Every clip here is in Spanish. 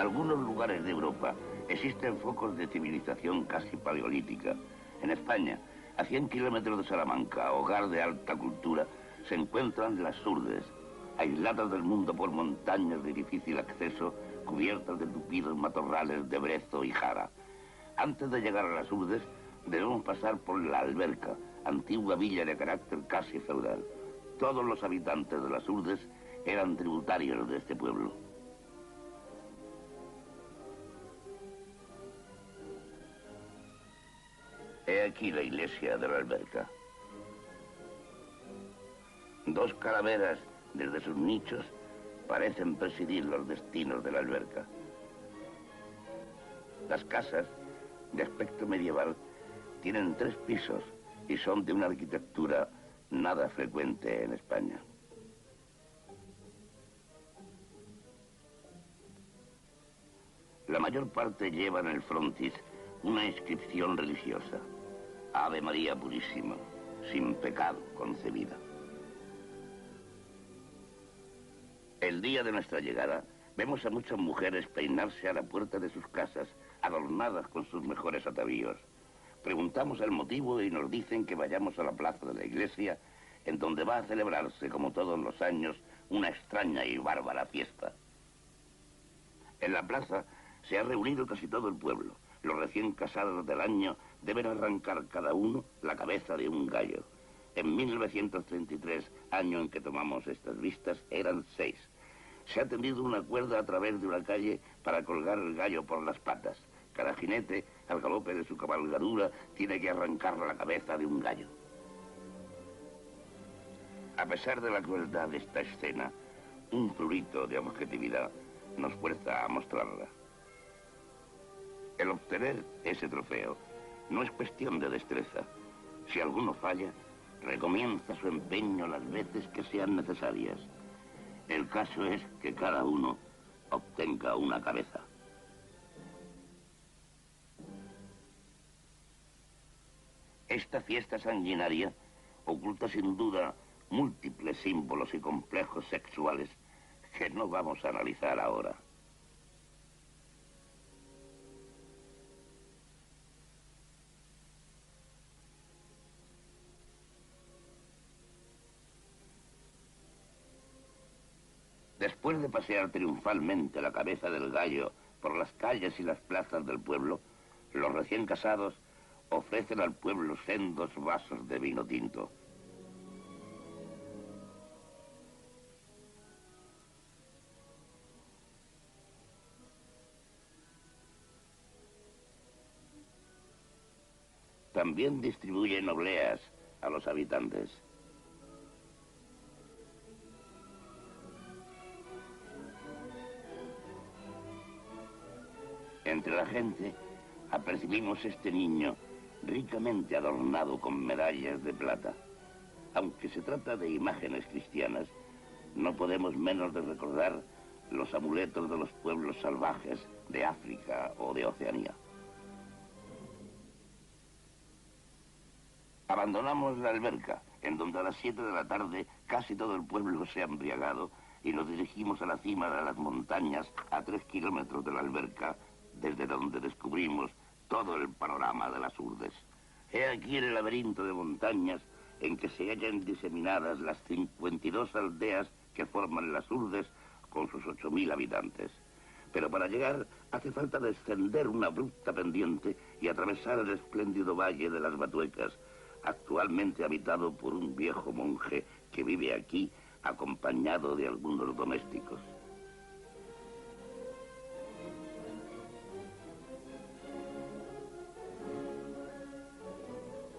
algunos lugares de Europa existen focos de civilización casi paleolítica. En España, a 100 kilómetros de Salamanca, hogar de alta cultura, se encuentran las Surdes, aisladas del mundo por montañas de difícil acceso, cubiertas de tupidos matorrales de brezo y jara. Antes de llegar a las Urdes, debemos pasar por la Alberca, antigua villa de carácter casi feudal. Todos los habitantes de las Urdes eran tributarios de este pueblo. He aquí la iglesia de la Alberca. Dos calaveras desde sus nichos parecen presidir los destinos de la Alberca. Las casas, de aspecto medieval, tienen 3 pisos y son de una arquitectura nada frecuente en España. La mayor parte lleva en el frontis una inscripción religiosa: Ave María Purísima, sin pecado concebida. El día de nuestra llegada, vemos a muchas mujeres peinarse a la puerta de sus casas, adornadas con sus mejores atavíos. Preguntamos el motivo y nos dicen que vayamos a la plaza de la iglesia, en donde va a celebrarse, como todos los años, una extraña y bárbara fiesta. En la plaza se ha reunido casi todo el pueblo. Los recién casados del año deben arrancar cada uno la cabeza de un gallo. En 1933, año en que tomamos estas vistas, eran 6. Se ha tendido una cuerda a través de una calle para colgar el gallo por las patas. Cada jinete, al galope de su cabalgadura, tiene que arrancar la cabeza de un gallo. A pesar de la crueldad de esta escena, un prurito de objetividad nos fuerza a mostrarla. El obtener ese trofeo no es cuestión de destreza. Si alguno falla, recomienza su empeño las veces que sean necesarias. El caso es que cada uno obtenga una cabeza. Esta fiesta sanguinaria oculta sin duda múltiples símbolos y complejos sexuales que no vamos a analizar ahora. Después de pasear triunfalmente la cabeza del gallo por las calles y las plazas del pueblo, los recién casados ofrecen al pueblo sendos vasos de vino tinto. También distribuyen obleas a los habitantes. Entre la gente apercibimos este niño ricamente adornado con medallas de plata. Aunque se trata de imágenes cristianas, no podemos menos de recordar los amuletos de los pueblos salvajes de África o de Oceanía. Abandonamos la Alberca, en donde a las 7 de la tarde casi todo el pueblo se ha embriagado, y nos dirigimos a la cima de las montañas a 3 kilómetros de la Alberca, desde donde descubrimos todo el panorama de las Urdes. He aquí el laberinto de montañas en que se hallan diseminadas las 52 aldeas que forman las Urdes con sus 8.000 habitantes. Pero para llegar hace falta descender una abrupta pendiente y atravesar el espléndido valle de las Batuecas, actualmente habitado por un viejo monje que vive aquí acompañado de algunos domésticos.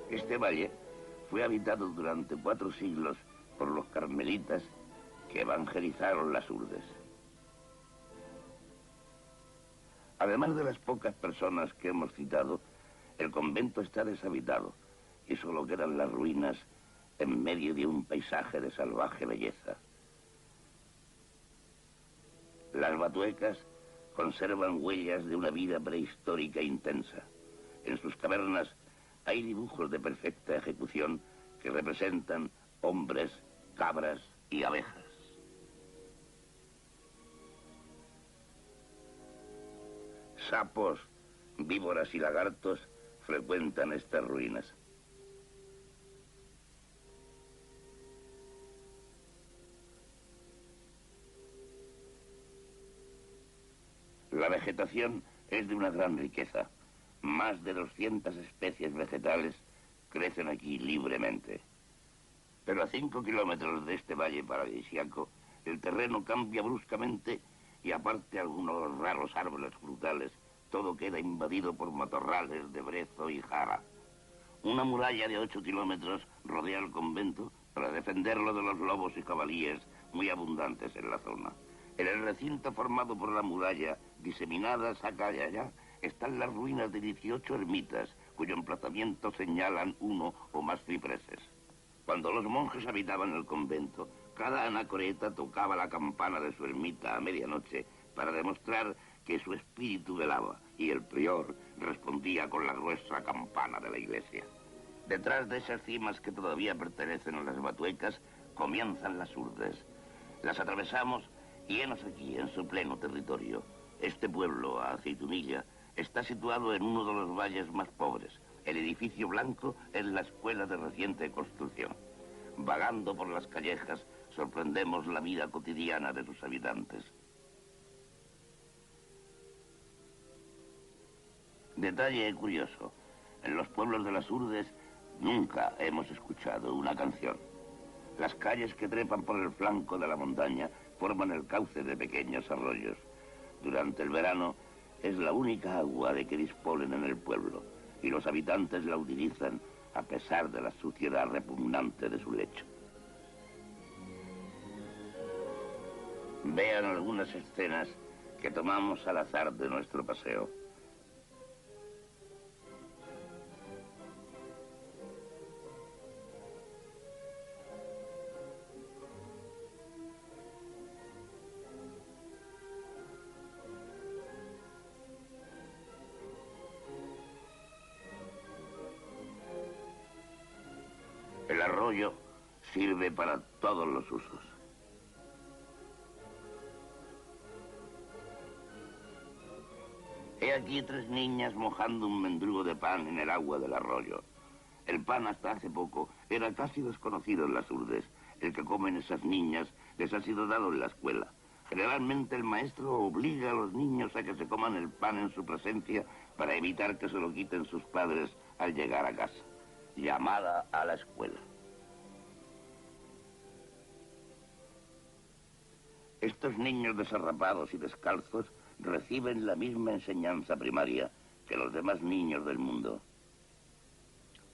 Este valle fue habitado durante 4 siglos por los carmelitas que evangelizaron las Urdes. Además de las pocas personas que hemos citado, el convento está deshabitado y solo quedan las ruinas en medio de un paisaje de salvaje belleza. Las Batuecas conservan huellas de una vida prehistórica intensa. En sus cavernas hay dibujos de perfecta ejecución que representan hombres, cabras y abejas. Sapos, víboras y lagartos frecuentan estas ruinas. La vegetación es de una gran riqueza. Más de 200 especies vegetales crecen aquí libremente. Pero a 5 kilómetros de este valle paradisíaco, el terreno cambia bruscamente y aparte algunos raros árboles frutales, todo queda invadido por matorrales de brezo y jara. Una muralla de 8 kilómetros rodea el convento para defenderlo de los lobos y jabalíes muy abundantes en la zona. En el recinto formado por la muralla, diseminadas acá y allá, están las ruinas de 18 ermitas, cuyo emplazamiento señalan uno o más cipreses. Cuando los monjes habitaban el convento, cada anacoreta tocaba la campana de su ermita a medianoche para demostrar que su espíritu velaba, y el prior respondía con la gruesa campana de la iglesia. Detrás de esas cimas que todavía pertenecen a las Batuecas, comienzan las Urdes. Las atravesamos y henos aquí, en su pleno territorio. Este pueblo, a Aceitunilla, está situado en uno de los valles más pobres. El edificio blanco es la escuela de reciente construcción. Vagando por las callejas, sorprendemos la vida cotidiana de sus habitantes. Detalle curioso, en los pueblos de las Urdes nunca hemos escuchado una canción. Las calles que trepan por el flanco de la montaña forman el cauce de pequeños arroyos. Durante el verano es la única agua de que disponen en el pueblo y los habitantes la utilizan a pesar de la suciedad repugnante de su lecho. Vean algunas escenas que tomamos al azar de nuestro paseo. El arroyo sirve para todos los usos. He aquí 3 niñas mojando un mendrugo de pan en el agua del arroyo. El pan hasta hace poco era casi desconocido en las Urdes. El que comen esas niñas les ha sido dado en la escuela. Generalmente el maestro obliga a los niños a que se coman el pan en su presencia para evitar que se lo quiten sus padres al llegar a casa. Llamada a la escuela. Estos niños desarrapados y descalzos reciben la misma enseñanza primaria que los demás niños del mundo.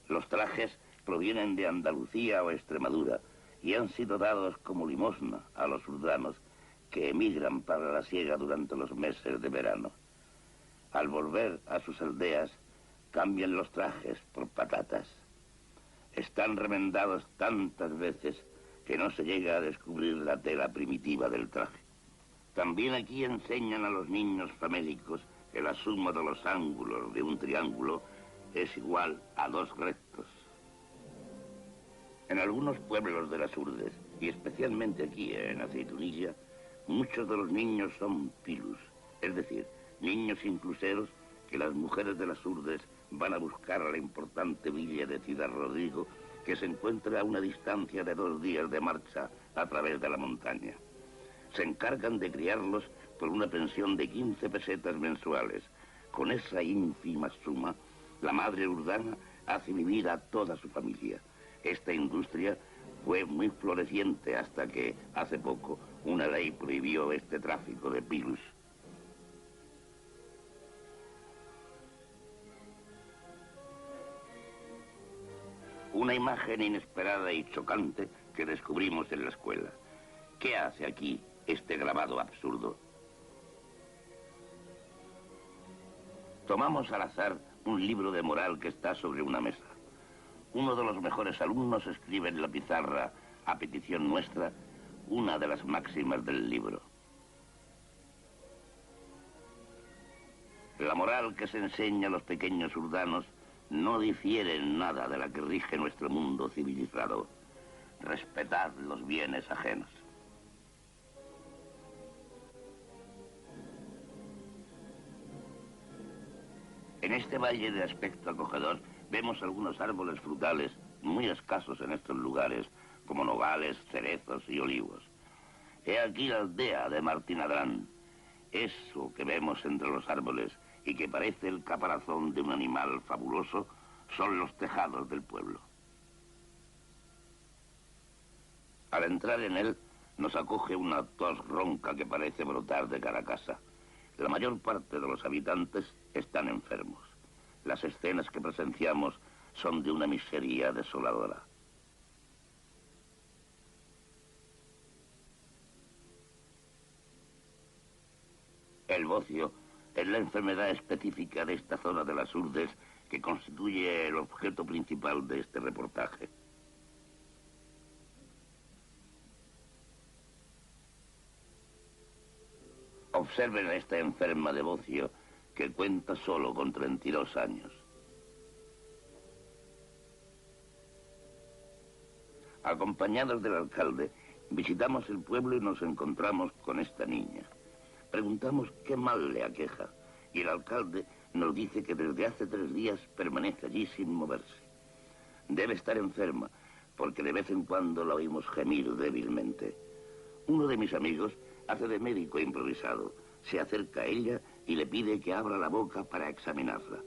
Los trajes provienen de Andalucía o Extremadura y han sido dados como limosna a los urdanos que emigran para la siega durante los meses de verano. Al volver a sus aldeas, cambian los trajes por patatas. Están remendados tantas veces que no se llega a descubrir la tela primitiva del traje. También aquí enseñan a los niños famélicos que la suma de los ángulos de un triángulo es igual a 2 rectos. En algunos pueblos de las Urdes, y especialmente aquí en Aceitunilla, muchos de los niños son pilus, es decir, niños incluseros que las mujeres de las Urdes van a buscar a la importante villa de Ciudad Rodrigo, que se encuentra a una distancia de 2 días de marcha a través de la montaña. Se encargan de criarlos por una pensión de 15 pesetas mensuales. Con esa ínfima suma, la madre urdana hace vivir a toda su familia. Esta industria fue muy floreciente hasta que, hace poco, una ley prohibió este tráfico de pilus. Una imagen inesperada y chocante que descubrimos en la escuela. ¿Qué hace aquí este grabado absurdo? Tomamos al azar un libro de moral que está sobre una mesa. Uno de los mejores alumnos escribe en la pizarra, a petición nuestra, una de las máximas del libro. La moral que se enseña a los pequeños urdanos no difiere en nada de la que rige nuestro mundo civilizado. Respetad los bienes ajenos. En este valle de aspecto acogedor vemos algunos árboles frutales muy escasos en estos lugares, como nogales, cerezos y olivos. He aquí la aldea de Martín Adrán. Eso que vemos entre los árboles y que parece el caparazón de un animal fabuloso son los tejados del pueblo. Al entrar en él nos acoge una tos ronca que parece brotar de cada casa. La mayor parte de los habitantes están enfermos. Las escenas que presenciamos son de una miseria desoladora. El bocio es la enfermedad específica de esta zona de las Urdes que constituye el objeto principal de este reportaje. Observen a esta enferma de bocio que cuenta solo con 32 años. Acompañados del alcalde, visitamos el pueblo y nos encontramos con esta niña. Preguntamos qué mal le aqueja y el alcalde nos dice que desde hace 3 días permanece allí sin moverse. Debe estar enferma porque de vez en cuando la oímos gemir débilmente. Uno de mis amigos hace de médico improvisado. Se acerca a ella y le pide que abra la boca para examinarla.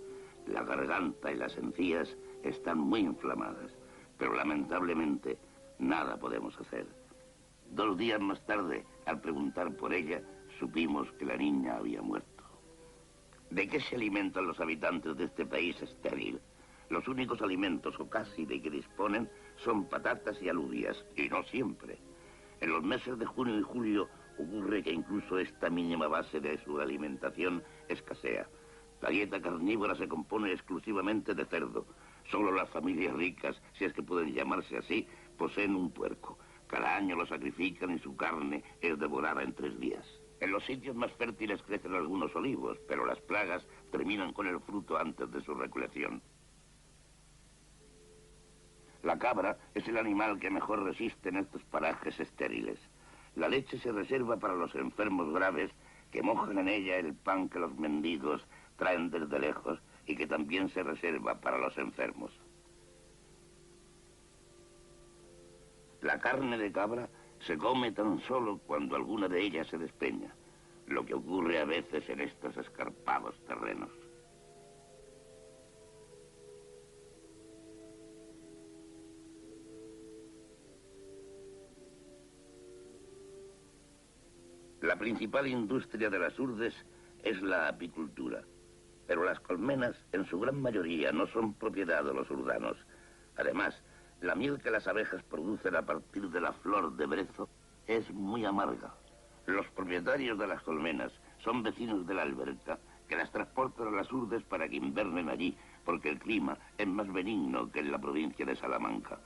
La garganta y las encías están muy inflamadas, pero lamentablemente nada podemos hacer. 2 días más tarde, al preguntar por ella, supimos que la niña había muerto. ¿De qué se alimentan los habitantes de este país estéril? Los únicos alimentos, o casi, de que disponen son patatas y alubias, y no siempre. En los meses de junio y julio ocurre que incluso esta mínima base de su alimentación escasea. La dieta carnívora se compone exclusivamente de cerdo. Solo las familias ricas, si es que pueden llamarse así, poseen un puerco. Cada año lo sacrifican y su carne es devorada en 3 días. En los sitios más fértiles crecen algunos olivos, pero las plagas terminan con el fruto antes de su recolección. La cabra es el animal que mejor resiste en estos parajes estériles. La leche se reserva para los enfermos graves que mojan en ella el pan que los mendigos traen desde lejos y que también se reserva para los enfermos. La carne de cabra se come tan solo cuando alguna de ellas se despeña, lo que ocurre a veces en estos escarpados terrenos. La principal industria de las Urdes es la apicultura, pero las colmenas en su gran mayoría no son propiedad de los urdanos. Además, la miel que las abejas producen a partir de la flor de brezo es muy amarga. Los propietarios de las colmenas son vecinos de la alberca que las transportan a las Urdes para que invernen allí, porque el clima es más benigno que en la provincia de Salamanca.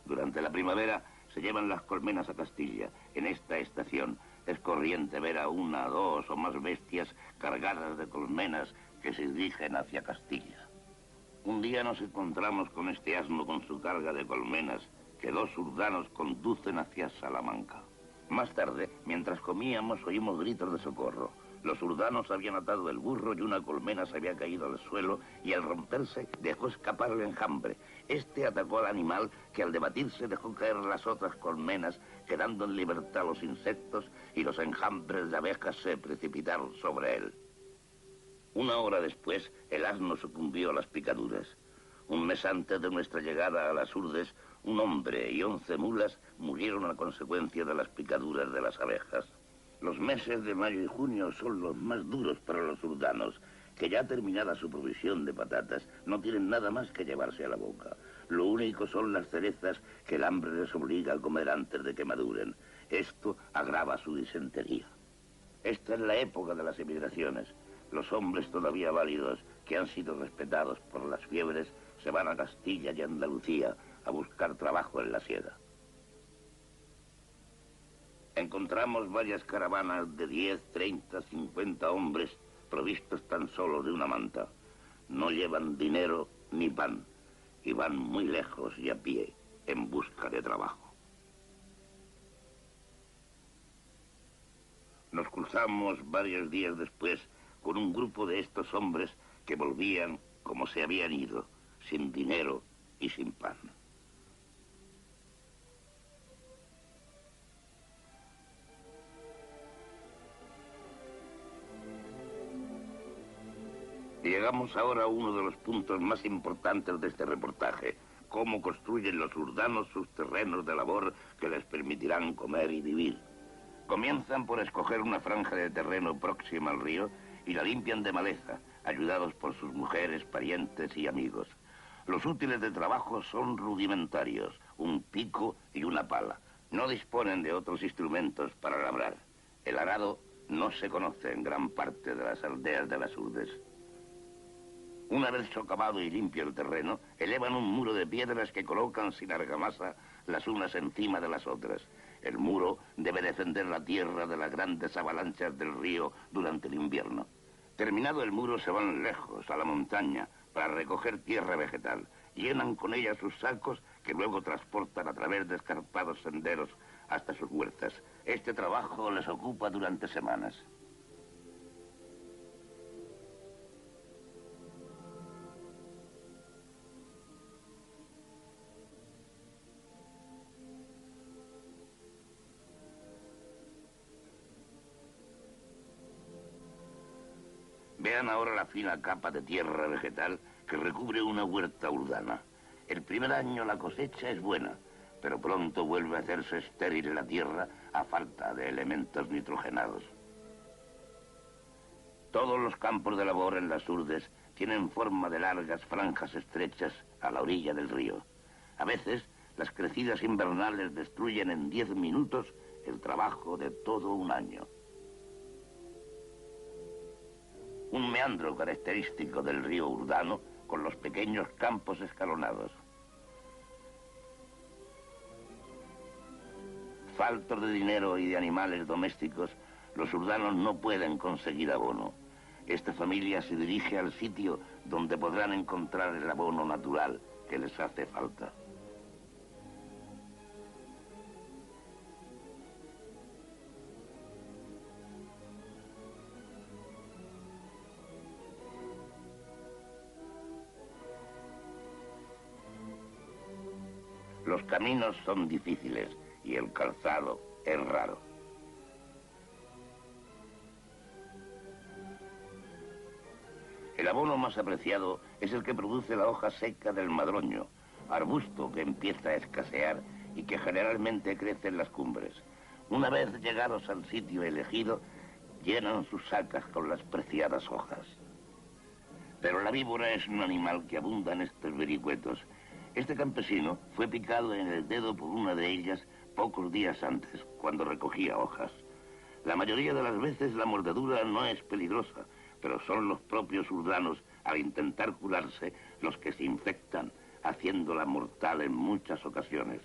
Durante la primavera se llevan las colmenas a Castilla. En esta estación es corriente ver a 1, 2 o más bestias cargadas de colmenas que se dirigen hacia Castilla. Un día nos encontramos con este asno con su carga de colmenas que 2 urdanos conducen hacia Salamanca. Más tarde, mientras comíamos, oímos gritos de socorro. Los urdanos habían atado el burro y una colmena se había caído al suelo y al romperse dejó escapar el enjambre. Este atacó al animal que al debatirse dejó caer las otras colmenas, quedando en libertad los insectos y los enjambres de abejas se precipitaron sobre él. 1 hora después, el asno sucumbió a las picaduras. Un mes antes de nuestra llegada a las Urdes, un hombre y 11 mulas murieron a consecuencia de las picaduras de las abejas. Los meses de mayo y junio son los más duros para los urdanos, que ya terminada su provisión de patatas, no tienen nada más que llevarse a la boca. Lo único son las cerezas que el hambre les obliga a comer antes de que maduren. Esto agrava su disentería. Esta es la época de las emigraciones. Los hombres todavía válidos, que han sido respetados por las fiebres, se van a Castilla y Andalucía a buscar trabajo en la sierra. Encontramos varias caravanas de 10, 30, 50 hombres provistos tan solo de una manta. No llevan dinero ni pan y van muy lejos y a pie en busca de trabajo. Nos cruzamos varios días después con un grupo de estos hombres que volvían como se habían ido, sin dinero y sin pan. Llegamos ahora a uno de los puntos más importantes de este reportaje: cómo construyen los urdanos sus terrenos de labor que les permitirán comer y vivir. Comienzan por escoger una franja de terreno próxima al río y la limpian de maleza, ayudados por sus mujeres, parientes y amigos. Los útiles de trabajo son rudimentarios: un pico y una pala. No disponen de otros instrumentos para labrar. El arado no se conoce en gran parte de las aldeas de las Urdes. Una vez socavado y limpio el terreno, elevan un muro de piedras que colocan sin argamasa las unas encima de las otras. El muro debe defender la tierra de las grandes avalanchas del río durante el invierno. Terminado el muro, se van lejos, a la montaña, para recoger tierra vegetal. Llenan con ella sus sacos, que luego transportan a través de escarpados senderos hasta sus huertas. Este trabajo les ocupa durante semanas. Vean ahora la fina capa de tierra vegetal que recubre una huerta urdana. El primer año la cosecha es buena, pero pronto vuelve a hacerse estéril la tierra a falta de elementos nitrogenados. Todos los campos de labor en las Urdes tienen forma de largas franjas estrechas a la orilla del río. A veces, las crecidas invernales destruyen en 10 minutos el trabajo de todo un año. Un meandro característico del río Urdano, con los pequeños campos escalonados. Faltos de dinero y de animales domésticos, los urdanos no pueden conseguir abono. Esta familia se dirige al sitio donde podrán encontrar el abono natural que les hace falta. Los caminos son difíciles y el calzado es raro. El abono más apreciado es el que produce la hoja seca del madroño, arbusto que empieza a escasear y que generalmente crece en las cumbres. Una vez llegados al sitio elegido, llenan sus sacas con las preciadas hojas. Pero la víbora es un animal que abunda en estos vericuetos. Este campesino fue picado en el dedo por una de ellas pocos días antes, cuando recogía hojas. La mayoría de las veces la mordedura no es peligrosa, pero son los propios urdanos, al intentar curarse, los que se infectan, haciéndola mortal en muchas ocasiones.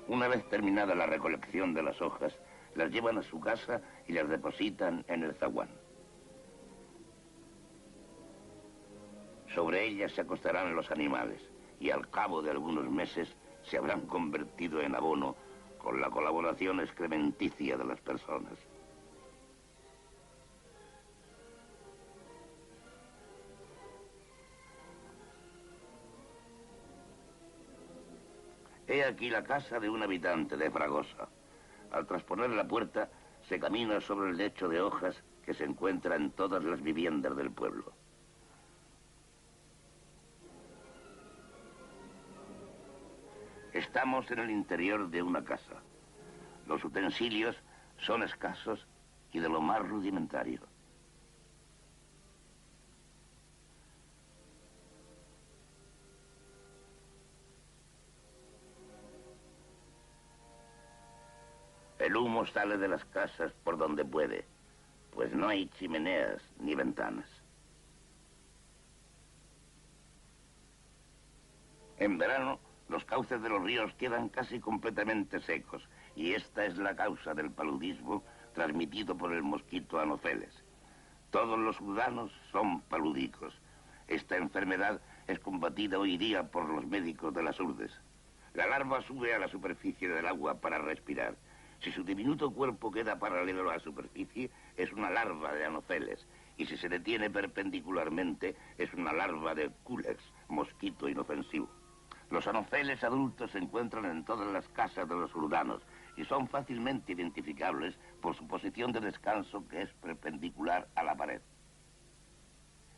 Una vez terminada la recolección de las hojas, las llevan a su casa y las depositan en el zaguán. Sobre ellas se acostarán los animales y al cabo de algunos meses se habrán convertido en abono con la colaboración excrementicia de las personas. He aquí la casa de un habitante de Fragosa. Al trasponer la puerta, se camina sobre el lecho de hojas que se encuentra en todas las viviendas del pueblo. Estamos en el interior de una casa. Los utensilios son escasos y de lo más rudimentario. El humo sale de las casas por donde puede, pues no hay chimeneas ni ventanas. En verano, los cauces de los ríos quedan casi completamente secos, y esta es la causa del paludismo transmitido por el mosquito Anopheles. Todos los urdanos son paludicos. Esta enfermedad es combatida hoy día por los médicos de las Urdes. La larva sube a la superficie del agua para respirar. Si su diminuto cuerpo queda paralelo a la superficie, es una larva de Anopheles. Y si se detiene perpendicularmente, es una larva de Culex, mosquito inofensivo. Los Anopheles adultos se encuentran en todas las casas de los urdanos y son fácilmente identificables por su posición de descanso, que es perpendicular a la pared.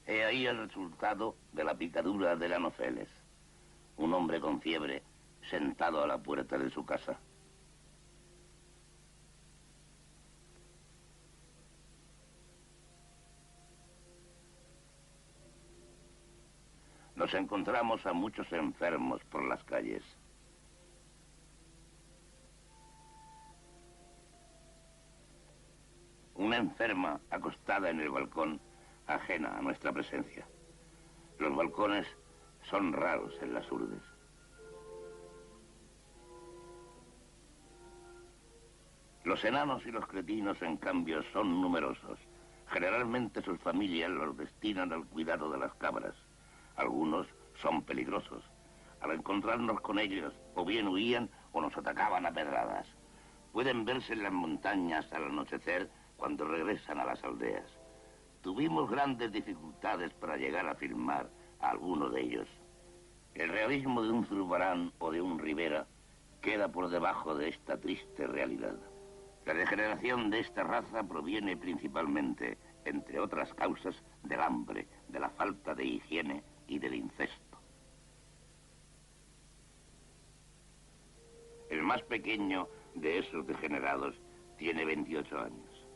He ahí el resultado de la picadura del Anopheles. Un hombre con fiebre sentado a la puerta de su casa. Nos encontramos a muchos enfermos por las calles. Una enferma acostada en el balcón, ajena a nuestra presencia. Los balcones son raros en las urdes. Los enanos y los cretinos, en cambio, son numerosos. Generalmente sus familias los destinan al cuidado de las cabras. Algunos son peligrosos. Al encontrarnos con ellos, o bien huían o nos atacaban a pedradas. Pueden verse en las montañas al anochecer cuando regresan a las aldeas. Tuvimos grandes dificultades para llegar a filmar a alguno de ellos. El realismo de un Zurbarán o de un Rivera queda por debajo de esta triste realidad. La degeneración de esta raza proviene principalmente, entre otras causas, del hambre, de la falta de higiene y del incesto. El más pequeño de esos degenerados tiene 28 años.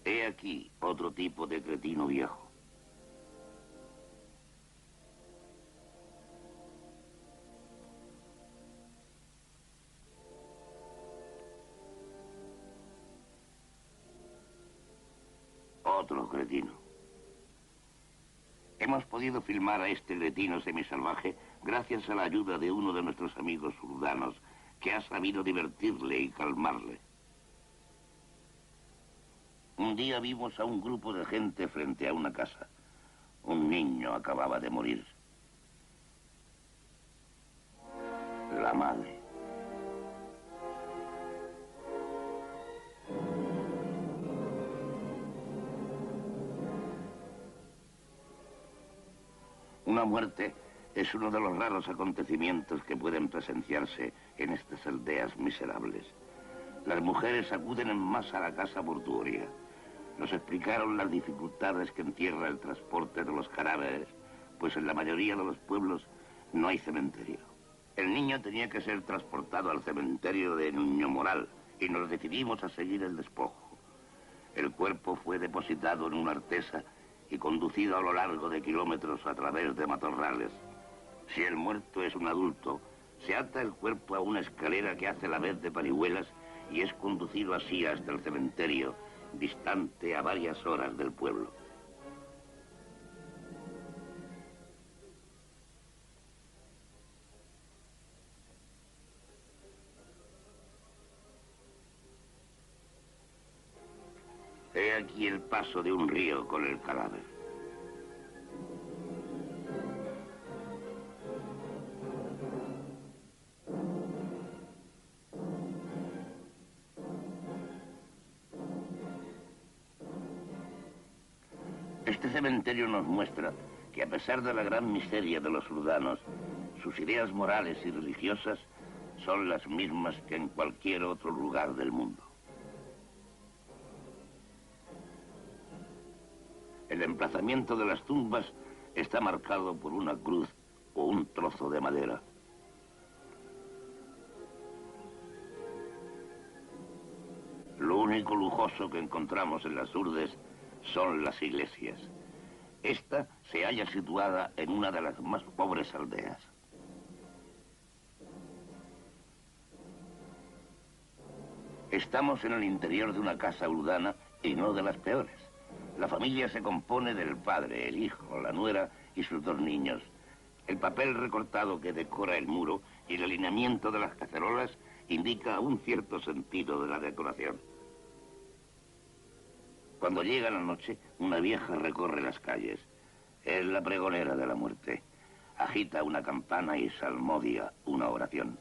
He aquí otro tipo de cretino viejo. Otro cretino. Hemos podido filmar a este cretino semisalvaje gracias a la ayuda de uno de nuestros amigos urdanos, que ha sabido divertirle y calmarle. Un día vimos a un grupo de gente frente a una casa. Un niño acababa de morir. La madre. Una muerte es uno de los raros acontecimientos que pueden presenciarse en estas aldeas miserables. Las mujeres acuden en masa a la casa mortuoria. Nos explicaron las dificultades que encierra el transporte de los cadáveres, pues en la mayoría de los pueblos no hay cementerio. El niño tenía que ser transportado al cementerio de Nuño Moral y nos decidimos a seguir el despojo. El cuerpo fue depositado en una artesa y conducido a lo largo de kilómetros a través de matorrales. Si el muerto es un adulto, se ata el cuerpo a una escalera que hace la vez de parihuelas y es conducido así hasta el cementerio, distante a varias horas del pueblo. He aquí el paso de un río con el cadáver. Este cementerio nos muestra que a pesar de la gran miseria de los urdanos, sus ideas morales y religiosas son las mismas que en cualquier otro lugar del mundo. El emplazamiento de las tumbas está marcado por una cruz o un trozo de madera. Lo único lujoso que encontramos en las urdes son las iglesias. Esta se halla situada en una de las más pobres aldeas. Estamos en el interior de una casa urdana y no de las peores. La familia se compone del padre, el hijo, la nuera y sus dos niños. El papel recortado que decora el muro y el alineamiento de las cacerolas indica un cierto sentido de la decoración. Cuando llega la noche, una vieja recorre las calles. Es la pregonera de la muerte. Agita una campana y salmodia una oración.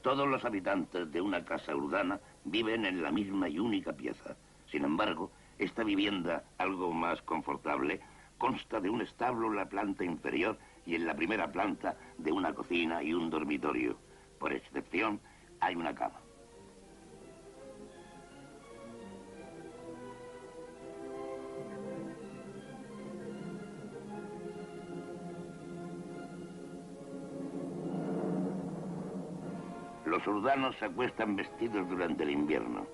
Todos los habitantes de una casa urbana viven en la misma y única pieza. Sin embargo, esta vivienda, algo más confortable, consta de un establo en la planta inferior y en la primera planta de una cocina y un dormitorio. Por excepción, hay una cama. Los urdanos se acuestan vestidos durante el invierno.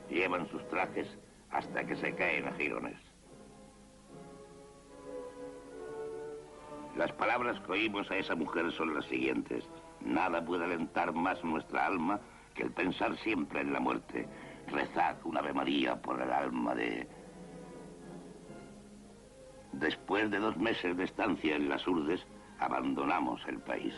Llevan sus trajes hasta que se caen a jirones. Las palabras que oímos a esa mujer son las siguientes. Nada puede alentar más nuestra alma que el pensar siempre en la muerte. Rezad un Ave María por el alma de... Después de 2 meses de estancia en las Urdes, abandonamos el país.